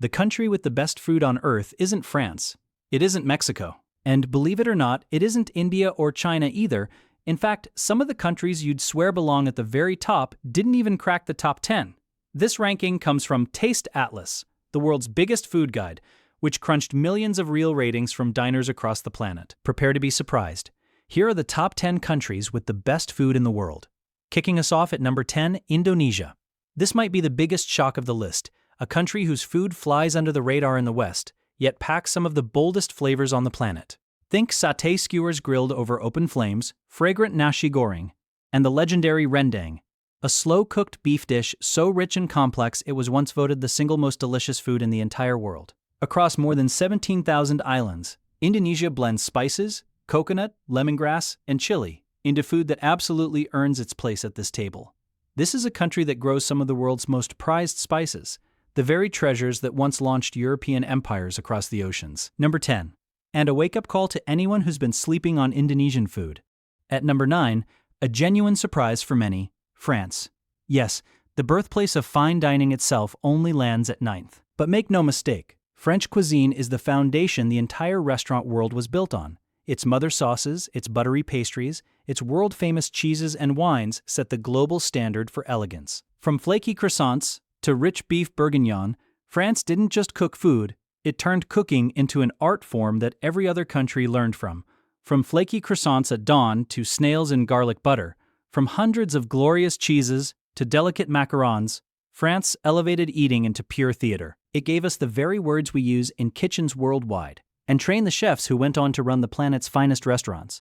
The country with the best food on earth isn't France. It isn't Mexico. And believe it or not, it isn't India or China either. In fact, some of the countries you'd swear belong at the very top didn't even crack the top 10. This ranking comes from TasteAtlas, the world's biggest food guide, which crunched millions of real ratings from diners across the planet. Prepare to be surprised. Here are the top 10 countries with the best food in the world. Kicking us off at number 10, Indonesia. This might be the biggest shock of the list, a country whose food flies under the radar in the West, yet packs some of the boldest flavors on the planet. Think satay skewers grilled over open flames, fragrant nasi goreng, and the legendary rendang, a slow-cooked beef dish so rich and complex it was once voted the single most delicious food in the entire world. Across more than 17,000 islands, Indonesia blends spices, coconut, lemongrass, and chili into food that absolutely earns its place at this table. This is a country that grows some of the world's most prized spices, the very treasures that once launched European empires across the oceans. Number 10. And a wake-up call to anyone who's been sleeping on Indonesian food. At number 9, a genuine surprise for many, France. Yes, the birthplace of fine dining itself only lands at 9th. But make no mistake, French cuisine is the foundation the entire restaurant world was built on. Its mother sauces, its buttery pastries, its world-famous cheeses and wines set the global standard for elegance. From flaky croissants to rich beef bourguignon, France didn't just cook food, it turned cooking into an art form that every other country learned from. From flaky croissants at dawn to snails in garlic butter, from hundreds of glorious cheeses to delicate macarons, France elevated eating into pure theater. It gave us the very words we use in kitchens worldwide, and trained the chefs who went on to run the planet's finest restaurants.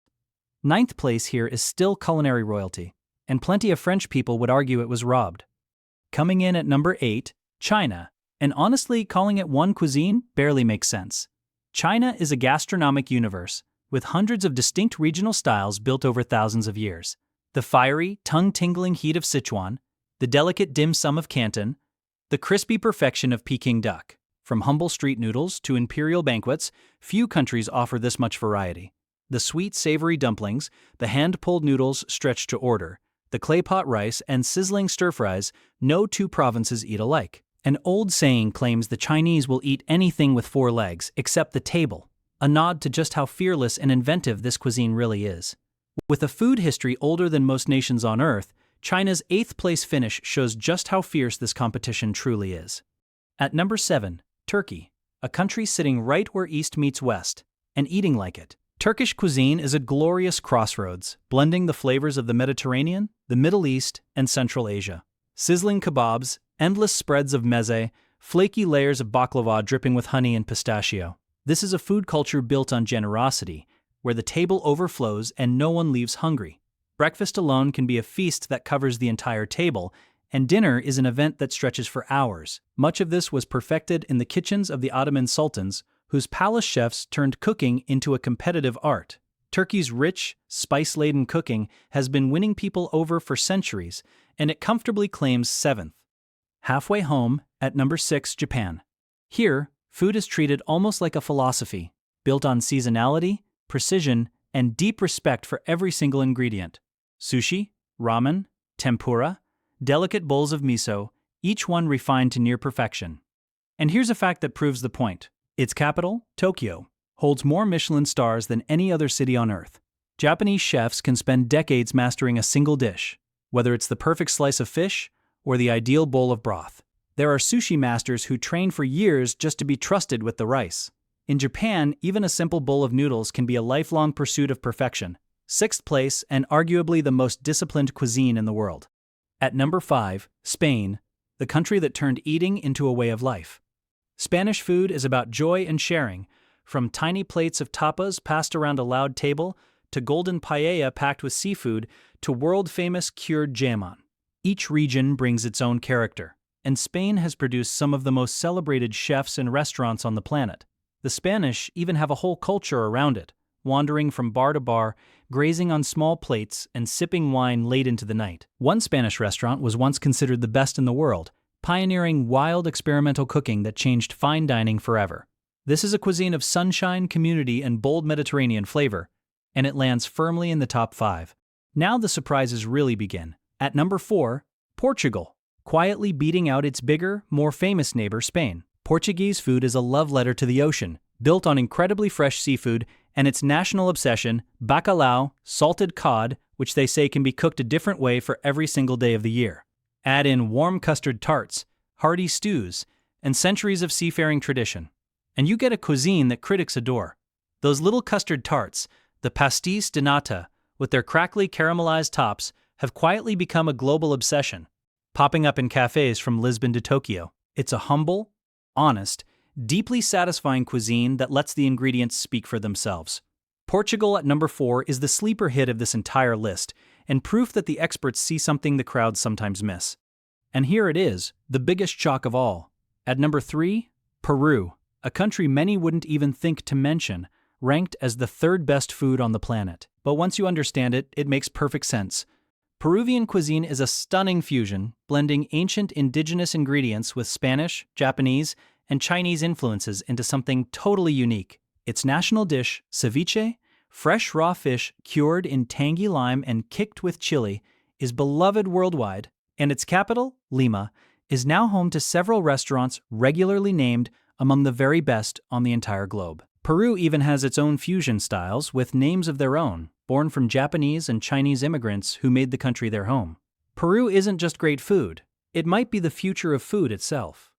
9th place here is still culinary royalty, and plenty of French people would argue it was robbed. Coming in at number 8, China. And honestly, calling it one cuisine barely makes sense. China is a gastronomic universe, with hundreds of distinct regional styles built over thousands of years. The fiery, tongue-tingling heat of Sichuan, the delicate dim sum of Canton, the crispy perfection of Peking duck. From humble street noodles to imperial banquets, few countries offer this much variety. The sweet, savory dumplings, the hand-pulled noodles stretched to order, the clay pot rice and sizzling stir-fries, no two provinces eat alike. An old saying claims the Chinese will eat anything with 4 legs except the table, a nod to just how fearless and inventive this cuisine really is. With a food history older than most nations on Earth, China's 8th place finish shows just how fierce this competition truly is. At number 7, Turkey, a country sitting right where East meets West, and eating like it. Turkish cuisine is a glorious crossroads, blending the flavors of the Mediterranean, the Middle East, and Central Asia. Sizzling kebabs, endless spreads of meze, flaky layers of baklava dripping with honey and pistachio. This is a food culture built on generosity, where the table overflows and no one leaves hungry. Breakfast alone can be a feast that covers the entire table, and dinner is an event that stretches for hours. Much of this was perfected in the kitchens of the Ottoman sultans, whose palace chefs turned cooking into a competitive art. Turkey's rich, spice-laden cooking has been winning people over for centuries, and it comfortably claims 7th. Halfway home, at number 6, Japan. Here, food is treated almost like a philosophy, built on seasonality, precision, and deep respect for every single ingredient. Sushi, ramen, tempura, delicate bowls of miso, each one refined to near perfection. And here's a fact that proves the point. Its capital, Tokyo, holds more Michelin stars than any other city on Earth. Japanese chefs can spend decades mastering a single dish, whether it's the perfect slice of fish or the ideal bowl of broth. There are sushi masters who train for years just to be trusted with the rice. In Japan, even a simple bowl of noodles can be a lifelong pursuit of perfection. 6th place and arguably the most disciplined cuisine in the world. At number 5, Spain, the country that turned eating into a way of life. Spanish food is about joy and sharing, from tiny plates of tapas passed around a loud table to golden paella packed with seafood to world-famous cured jamon. Each region brings its own character, and Spain has produced some of the most celebrated chefs and restaurants on the planet. The Spanish even have a whole culture around it, wandering from bar to bar, grazing on small plates, and sipping wine late into the night. One Spanish restaurant was once considered the best in the world, pioneering wild experimental cooking that changed fine dining forever. This is a cuisine of sunshine, community, and bold Mediterranean flavor, and it lands firmly in the top 5. Now the surprises really begin. At number 4, Portugal, quietly beating out its bigger, more famous neighbor Spain. Portuguese food is a love letter to the ocean, built on incredibly fresh seafood and its national obsession, bacalhau, salted cod, which they say can be cooked a different way for every single day of the year. Add in warm custard tarts, hearty stews, and centuries of seafaring tradition, and you get a cuisine that critics adore. Those little custard tarts, the pastéis de nata, with their crackly caramelized tops, have quietly become a global obsession, popping up in cafes from Lisbon to Tokyo. It's a humble, honest, deeply satisfying cuisine that lets the ingredients speak for themselves. Portugal at number 4 is the sleeper hit of this entire list, and proof that the experts see something the crowds sometimes miss. And here it is, the biggest shock of all. At number 3, Peru, a country many wouldn't even think to mention, ranked as the third best food on the planet. But once you understand it, it makes perfect sense. Peruvian cuisine is a stunning fusion, blending ancient indigenous ingredients with Spanish, Japanese, and Chinese influences into something totally unique. Its national dish, ceviche, fresh raw fish cured in tangy lime and kicked with chili, is beloved worldwide, and its capital, Lima, is now home to several restaurants regularly named among the very best on the entire globe. Peru even has its own fusion styles with names of their own, born from Japanese and Chinese immigrants who made the country their home. Peru isn't just great food, it might be the future of food itself.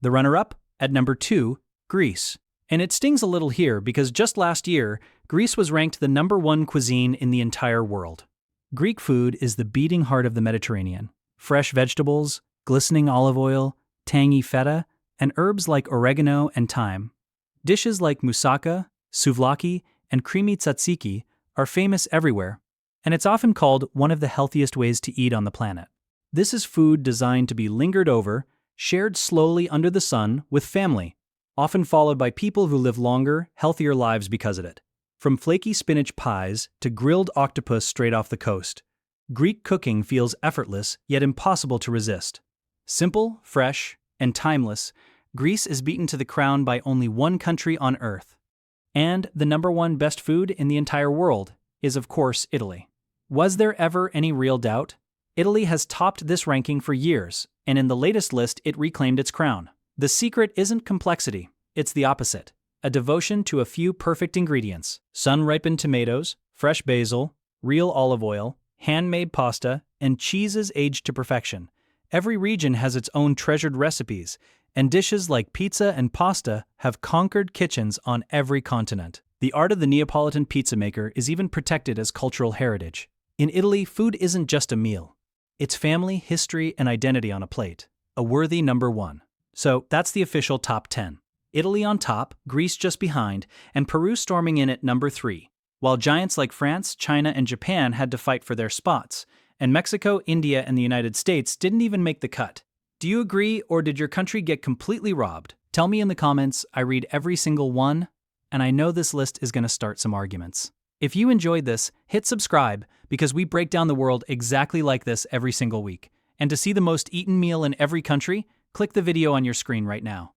The runner-up, at number 2, Greece. And it stings a little here because just last year, Greece was ranked the number 1 cuisine in the entire world. Greek food is the beating heart of the Mediterranean. Fresh vegetables, glistening olive oil, tangy feta, and herbs like oregano and thyme. Dishes like moussaka, souvlaki, and creamy tzatziki are famous everywhere, and it's often called one of the healthiest ways to eat on the planet. This is food designed to be lingered over, shared slowly under the sun with family, often followed by people who live longer, healthier lives because of it. From flaky spinach pies to grilled octopus straight off the coast, Greek cooking feels effortless yet impossible to resist. Simple, fresh, and timeless, Greece is beaten to the crown by only one country on Earth. And the number 1 best food in the entire world is, of course, Italy. Was there ever any real doubt? Italy has topped this ranking for years, and in the latest list it reclaimed its crown. The secret isn't complexity, it's the opposite. A devotion to a few perfect ingredients: sun-ripened tomatoes, fresh basil, real olive oil, handmade pasta, and cheeses aged to perfection. Every region has its own treasured recipes, and dishes like pizza and pasta have conquered kitchens on every continent. The art of the Neapolitan pizza maker is even protected as cultural heritage. In Italy, food isn't just a meal. It's family, history, and identity on a plate. A worthy number 1. So that's the official top 10. Italy on top, Greece just behind, and Peru storming in at number 3, while giants like France, China, and Japan had to fight for their spots, and Mexico, India, and the United States didn't even make the cut. Do you agree, or did your country get completely robbed? Tell me in the comments. I read every single one, and I know this list is going to start some arguments. If you enjoyed this, hit subscribe, because we break down the world exactly like this every single week. And to see the most eaten meal in every country, click the video on your screen right now.